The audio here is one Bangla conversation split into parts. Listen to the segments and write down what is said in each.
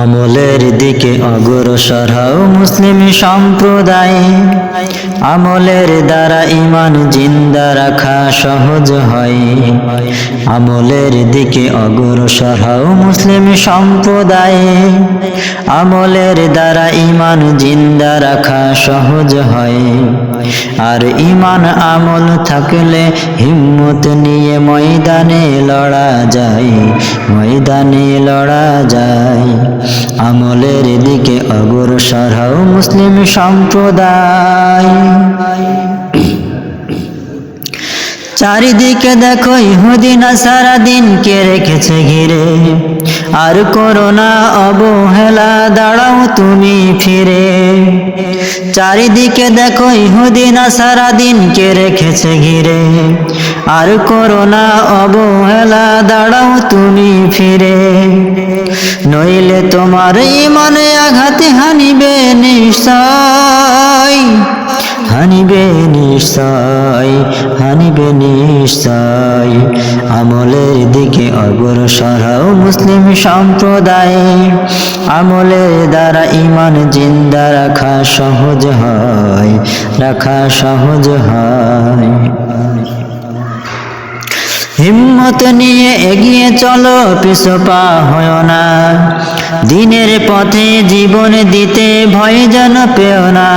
আমলের দিকে অগ্রসর হও মুসলিম সম্প্রদায়। আমলের দ্বারা ঈমান জিন্দা রাখা সহজ হয়। আমলের দিকে অগ্রসর হও মুসলিম সম্প্রদায়। আমলের দ্বারা ঈমান জিন্দা রাখা সহজ হয়। আর ঈমান আমল থাকলে হিম্মত নিয়ে ময়দানে লড়া যায়, ময়দানে লড়া যায়। আমলের দিকে অগ্রসর হও মুসলিম সম্প্রদায়। চারিদিকে দেখো ইহুদি নাসারা দিনকে রেখেছে ঘিরে, আর করোনা অবহেলা, দাঁড়াও তুমি ফিরে। চারিদিকে দেখো ইহুদি নাসারা দিনকে রেখেছে ঘিরে, আর করোনা অবহেলা, দাঁড়াও তুমি ফিরে। নইলে তোমার ঈমানে আঘাতে হানিবে নিশ্চয়, হানিবে নিশ্চয়, হানিবে নিশ্চয়। আমলের দিকে অগ্রসর হও মুসলিম সম্প্রদায়। আমলের দ্বারা ঈমান জিন্দা রাখা সহজ হয়, রাখা সহজ হয়। হিম্মত নিয়ে এগিয়ে চলো, পিছু পা হয় না। দিনের পথে জীবন দিতে ভয় যেন পেও না।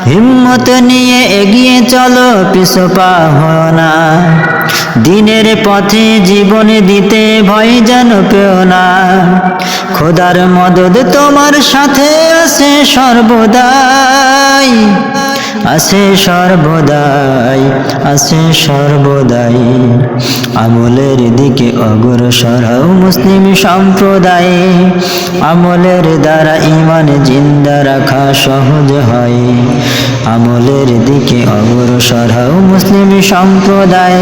হিম্মত নিয়ে এগিয়ে চলো, পিছু পা হয় না। দিনের পথে জীবন দিতে ভয় যেন পেও না। খোদার মদদ তোমার সাথে আছে সর্বদাই, আছে সর্বদাই, আছে সর্বদাই। আমলের দিকে অগ্রসর হও মুসলিম সম্প্রদায়। আমলের দ্বারা ঈমান জিন্দা রাখা সহজ হয়। আমলের দিকে অগ্রসর হও মুসলিম সম্প্রদায়।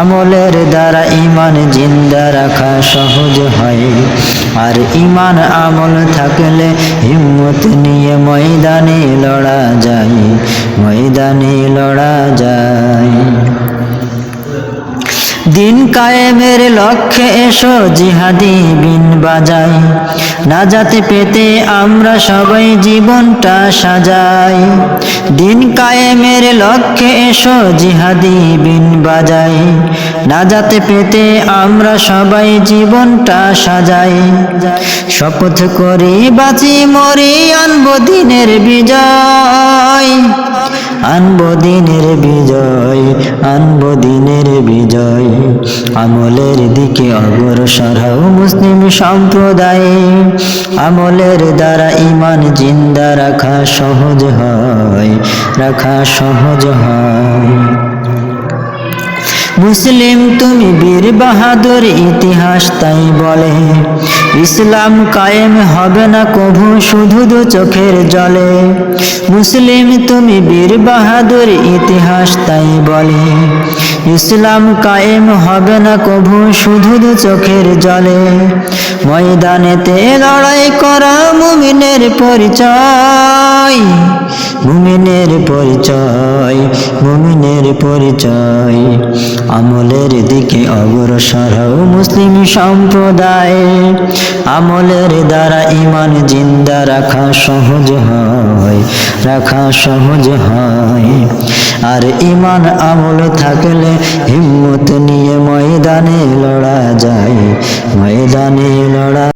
আমলের দ্বারা ঈমান জিন্দা রাখা সহজ হয়। আর ঈমান আমল থাকলে হিম্মত নিয়ে ময়দানে লড়া যায়, ময়দানে লড়া যায়। দিন কায়েমের লক্ষ্যে এসো, জিহাদি বিন বাজাই। নাজাত পেতে আমরা সবাই জীবনটা সাজাই। দিন কায়েমের লক্ষ্যে এসো, জিহাদি বিন বাজাই। নাজাত পেতে আমরা সবাই জীবনটা সাজাই। শপথ করি বাঁচি মরি, আনবো দিনের বিজয়, আনবো দিনের বিজয়, আনবো দিনের বিজয়। আমলের দিকে অগ্রসর হও মুসলিম সম্প্রদায়। আমলের দ্বারা ঈমান জিন্দা রাখা সহজ হয়, রাখা সহজ হয়। মুসলিম তুমি বীর বাহাদুর, ইতিহাস তাই বলে। ইসলাম কায়েম হবে না কভু শুধু দু চোখের জলে। মুসলিম তুমি বীর বাহাদুর, ইতিহাস তাই বলে। ইসলাম কায়েম হবে না কভু শুধু দু চোখের জলে। ময়দানেতে লড়াই করা মুমিনের পরিচয়, মুমিনের পরিচয়, মুমিনের পরিচয়। আমলের দিকে অগ্রসর হও মুসলিম সম্প্রদায়। আমলের দ্বারা ঈমান জিন্দা রাখা সহজ হয়, রাখা সহজ হয়। আর ঈমান আমল থাকলে হিম্মত নিয়ে ময়দানে লড়া যায়, ময়দানে লড়া